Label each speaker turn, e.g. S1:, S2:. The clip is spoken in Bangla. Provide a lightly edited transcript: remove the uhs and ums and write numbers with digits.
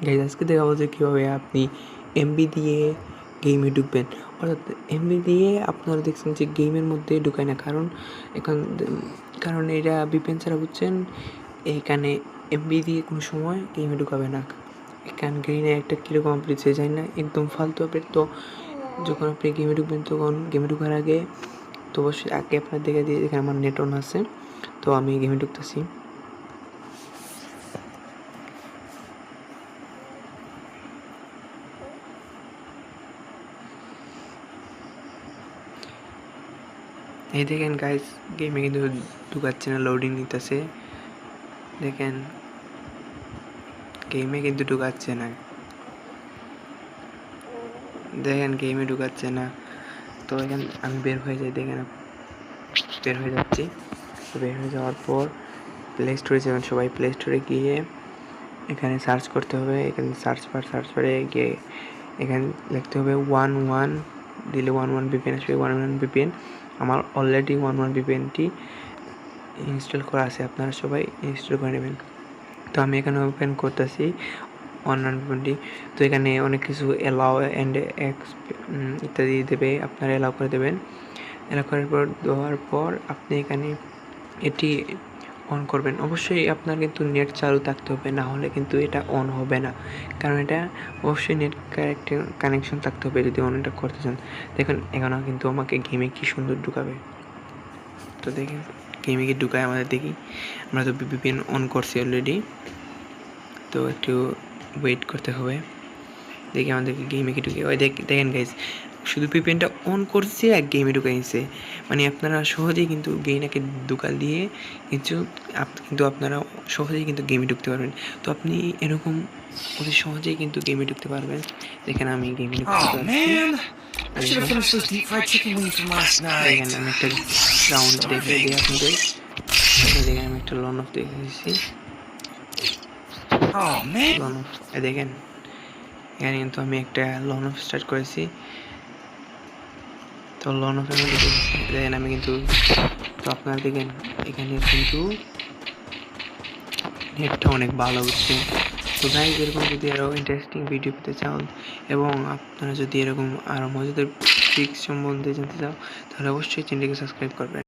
S1: গাইজ আজকে দেখাবো যে কীভাবে আপনি এমবি দিয়ে গেমে ঢুকবেন। অর্থাৎ এমবি দিয়ে আপনারা দেখছেন যে গেমের মধ্যে ঢুকায় না, কারণ এটা ভিপিএন ছাড়া বুঝছেন, এইখানে এমবি দিয়ে কোনো সময় গেমে ঢুকাবে না। এখানে গ্রিনে একটা কীরকম আপনি যায় না, একদম ফালতু আপডেট। তো যখন আপনি গেমে ঢুকবেন তখন গেমে ঢুকার আগে তো অবশ্যই আগে আপনার দেখে দিয়ে এখানে আমার নেট অন আছে, তো আমি গেমে ঢুকতেছি। এই দেখেন গাইস, গেমে কিন্তু ঢুকাচ্ছে না, লোডিং নিতেছে। দেখেন গেমে কিন্তু ঢুকাচ্ছে না, দেখেন গেমে ঢুকাচ্ছে না। তো এখানে আমি বের হয়ে যাই, দেখেন বের হয়ে যাচ্ছি। তো বের হয়ে যাওয়ার পর প্লে স্টোরে যাবেন, সবাই প্লে স্টোরে গিয়ে এখানে সার্চ করতে হবে। এখানে সার্চ বারে গিয়ে এখানে লিখতে হবে 11 দিলে 11 VPN আসবে। 11 VPN আমার অলরেডি 11 VPNটি ইনস্টল করা আছে, আপনারা সবাই ইনস্টল করে নেবেন। তো আমি এখানে ওপেন করতেছি 11 VPNটি। তো এখানে অনেক কিছু অ্যালাউ অ্যান্ড ইত্যাদি দেবে, আপনারা অ্যালাউ করে দেবেন। অ্যালাউ করার পর দেওয়ার পর আপনি এখানে এটি অন করবেন। অবশ্যই আপনার কিন্তু নেট চালু থাকতে হবে, না হলে কিন্তু এটা অন হবে না, কারণ এটা অবশ্যই নেট কানেকশন থাকতে হবে যদি অনটা করতে চান। দেখুন এখানেও কিন্তু আমাকে গেমে কি সুন্দর ঢুকাবে। তো দেখেন গেমে কি ঢুকায় আমাদের, দেখি আমরা তো ভিপিএন অন করছি অলরেডি, তো একটু ওয়েট করতে হবে। দেখি আমাদেরকে গেমে কি ঢুকে। ওই দেখেন গাইজ, শুধু ভিপিএনটা অন করছে আর গেমে ঢুকাইছে। মানে আপনারা সহজেই কিন্তু গেমটাকে ঢুকা দিয়ে কিন্তু আপনারা সহজেই কিন্তু গেমে ঢুকতে পারবেন। তো আপনি এরকম অতি সহজেই কিন্তু গেমে ঢুকতে পারবেন। দেখেন আমি গেমে ঢুকতে পারছি। দেখেন আমি একটা রাউন্ড দেখে দিই আপনাদের। দেখেন আমি একটা লন অফ দেখে দিচ্ছি। লন অফ দেখেন, এখানে কিন্তু আমি একটা লন অফ স্টার্ট করেছি। তো লন অফের মধ্যে দেখেন আমি কিন্তু, তো আপনারা দেখেন এখানে কিন্তু নেটটা অনেক ভালো হচ্ছে। তো গাইজ এরকম যদি আরও ইন্টারেস্টিং ভিডিও পেতে চান এবং আপনারা যদি এরকম আরও মজাদার ট্রিক্স সম্বন্ধে জানতে চাও, তাহলে অবশ্যই চ্যানেলটিকে সাবস্ক্রাইব করবেন।